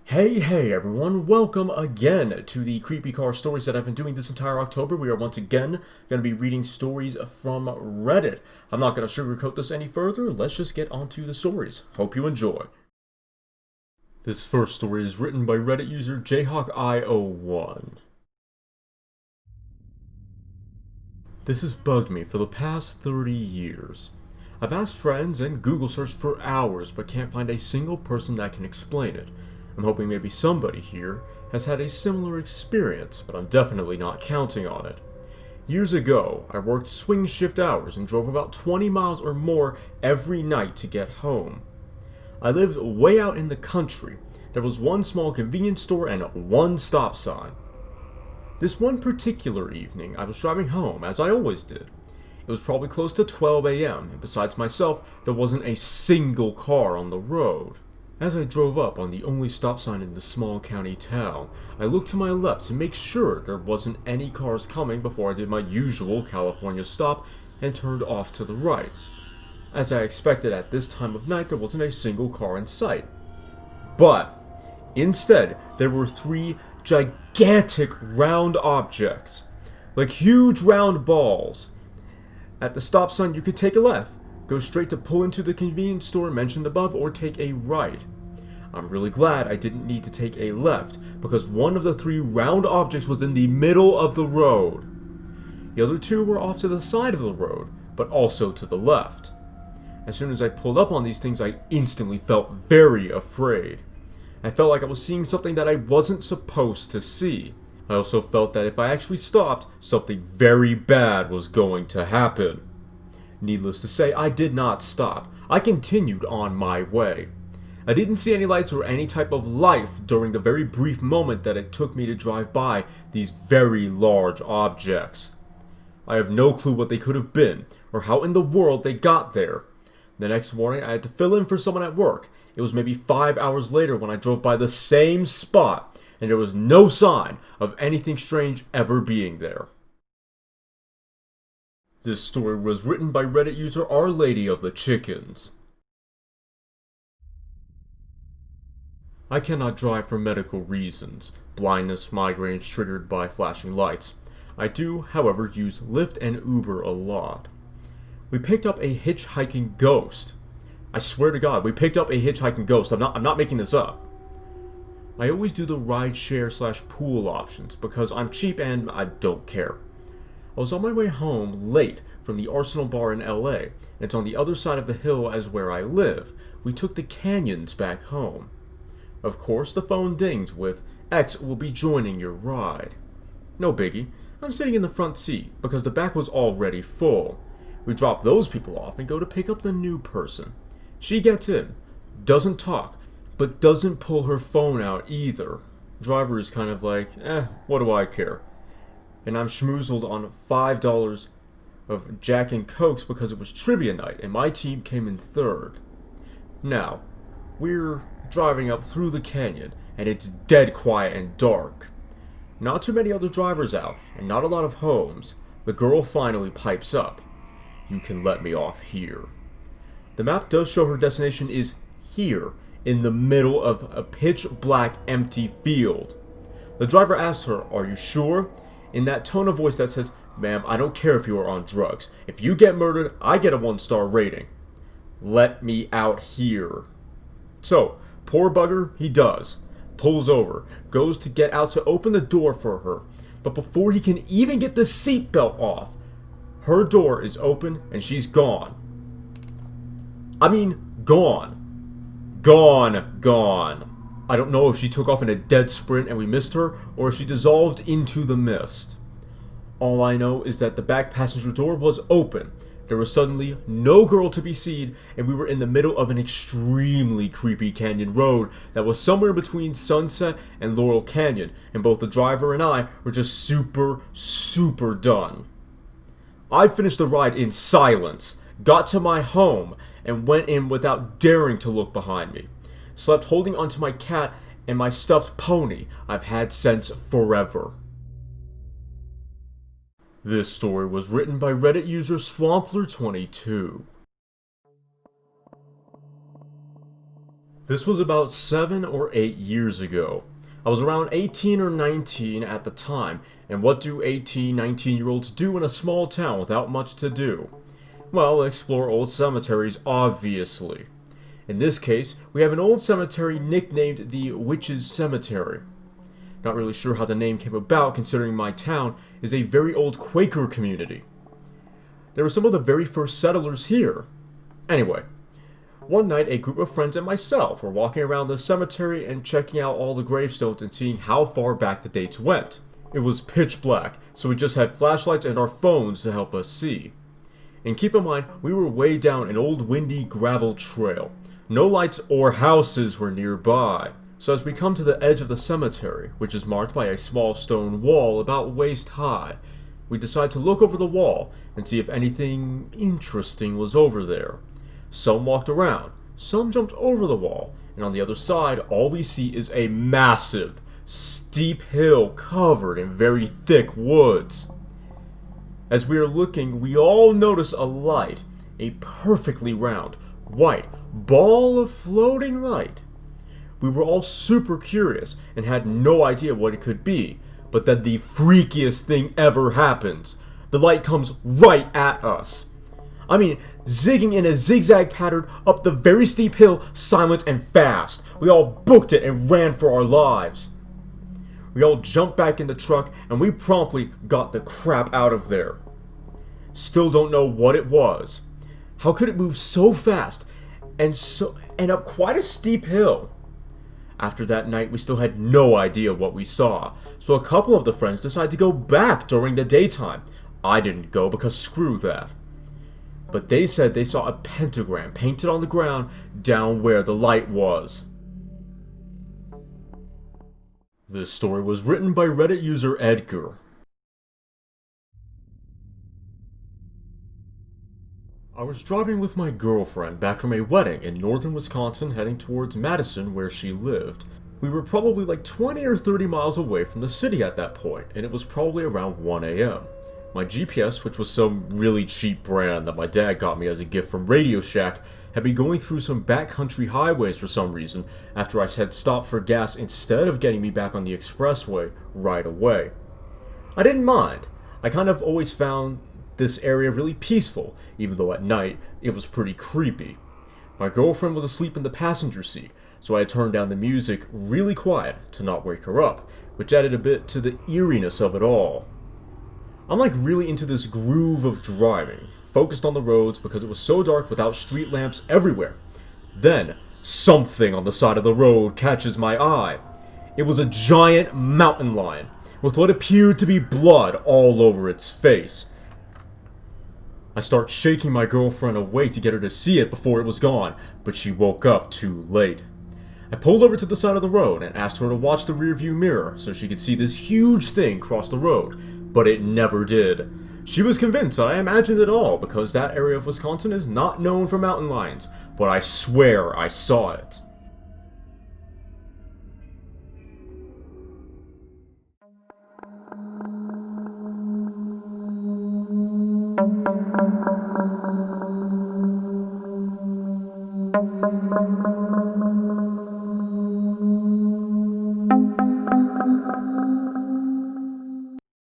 Hey everyone, welcome again to the Creepy Car Stories that I've been doing this entire October. We are once again going to be reading stories from Reddit. I'm not going to sugarcoat this any further, let's just get onto the stories. Hope you enjoy. This first story is written by Reddit user JayhawkI01. This has bugged me for the past 30 years. I've asked friends and Google searched for hours but can't find a single person that can explain it. I'm hoping maybe somebody here has had a similar experience, but I'm definitely not counting on it. Years ago, I worked swing shift hours and drove about 20 miles or more every night to get home. I lived way out in the country. There was one small convenience store and one stop sign. This one particular evening, I was driving home, as I always did. It was probably close to 12 a.m., and besides myself, there wasn't a single car on the road. As I drove up on the only stop sign in the small county town, I looked to my left to make sure there wasn't any cars coming before I did my usual California stop and turned off to the right. As I expected at this time of night, there wasn't a single car in sight. But instead, there were three gigantic round objects, like huge round balls. At the stop sign, you could take a left, go straight to pull into the convenience store mentioned above, or take a right. I'm really glad I didn't need to take a left, because one of the three round objects was in the middle of the road. The other two were off to the side of the road, but also to the left. As soon as I pulled up on these things, I instantly felt very afraid. I felt like I was seeing something that I wasn't supposed to see. I also felt that if I actually stopped, something very bad was going to happen. Needless to say, I did not stop. I continued on my way. I didn't see any lights or any type of life during the very brief moment that it took me to drive by these very large objects. I have no clue what they could have been, or how in the world they got there. The next morning, I had to fill in for someone at work. It was maybe 5 hours later when I drove by the same spot, and there was no sign of anything strange ever being there. This story was written by Reddit user Our Lady of the Chickens. I cannot drive for medical reasons, blindness, migraines triggered by flashing lights. I do, however, use Lyft and Uber a lot. We picked up a hitchhiking ghost. I swear to God, we picked up a hitchhiking ghost. I'm not making this up. I always do the rideshare/pool options because I'm cheap and I don't care. I was on my way home late from the Arsenal bar in LA, and it's on the other side of the hill as where I live. We took the canyons back home. Of course, the phone dinged with, "X will be joining your ride." No biggie, I'm sitting in the front seat because the back was already full. We drop those people off and go to pick up the new person. She gets in, doesn't talk, but doesn't pull her phone out either. Driver is kind of like, what do I care? And I'm schmoozled on $5 of Jack and Cokes because it was trivia night and my team came in third. Now, we're driving up through the canyon and it's dead quiet and dark. Not too many other drivers out and not a lot of homes. The girl finally pipes up. "You can let me off here." The map does show her destination is here, in the middle of a pitch black empty field. The driver asks her, "Are you sure?" in that tone of voice that says, "Ma'am, I don't care if you are on drugs. If you get murdered, I get a 1-star rating. Let me out here." So, poor bugger, he does. Pulls over, goes to get out to open the door for her, but before he can even get the seatbelt off, her door is open and she's gone. I mean, gone. Gone. I don't know if she took off in a dead sprint and we missed her, or if she dissolved into the mist. All I know is that the back passenger door was open. There was suddenly no girl to be seen, and we were in the middle of an extremely creepy canyon road that was somewhere between Sunset and Laurel Canyon, and both the driver and I were just super done. I finished the ride in silence, got to my home, and went in without daring to look behind me. Slept holding onto my cat and my stuffed pony I've had since forever. This story was written by Reddit user Swampler22. This was about 7 or 8 years ago. I was around 18 or 19 at the time, and what do 18, 19-year-olds do in a small town without much to do? Well, explore old cemeteries, obviously. In this case, we have an old cemetery nicknamed the Witches' Cemetery. Not really sure how the name came about, considering my town is a very old Quaker community. There were some of the very first settlers here. Anyway, one night a group of friends and myself were walking around the cemetery and checking out all the gravestones and seeing how far back the dates went. It was pitch black, so we just had flashlights and our phones to help us see. And keep in mind, we were way down an old windy gravel trail. No lights or houses were nearby. So as we come to the edge of the cemetery, which is marked by a small stone wall about waist high, we decide to look over the wall and see if anything interesting was over there. Some walked around, some jumped over the wall, and on the other side, all we see is a massive, steep hill covered in very thick woods. As we are looking, we all notice a light, a perfectly round, white ball of floating light. We were all super curious and had no idea what it could be, but then the freakiest thing ever happens. The light comes right at us. I mean, zigging in a zigzag pattern up the very steep hill, silent and fast. We all booked it and ran for our lives. We all jumped back in the truck and we promptly got the crap out of there. Still don't know what it was. How could it move so fast and up quite a steep hill? After that night, we still had no idea what we saw, so a couple of the friends decided to go back during the daytime. I didn't go because screw that. But they said they saw a pentagram painted on the ground down where the light was. This story was written by Reddit user Edgar. I was driving with my girlfriend back from a wedding in northern Wisconsin heading towards Madison where she lived. We were probably like 20 or 30 miles away from the city at that point, and it was probably around 1 a.m. My GPS, which was some really cheap brand that my dad got me as a gift from Radio Shack, had been going through some backcountry highways for some reason after I had stopped for gas instead of getting me back on the expressway right away. I didn't mind. I kind of always found this area really peaceful, even though at night it was pretty creepy. My girlfriend was asleep in the passenger seat, so I turned down the music really quiet to not wake her up, which added a bit to the eeriness of it all. I'm like really into this groove of driving, focused on the roads because it was so dark without street lamps everywhere. Then, something on the side of the road catches my eye. It was a giant mountain lion, with what appeared to be blood all over its face. I start shaking my girlfriend awake to get her to see it before it was gone, but she woke up too late. I pulled over to the side of the road and asked her to watch the rearview mirror so she could see this huge thing cross the road, but it never did. She was convinced that I imagined it all because that area of Wisconsin is not known for mountain lions, but I swear I saw it.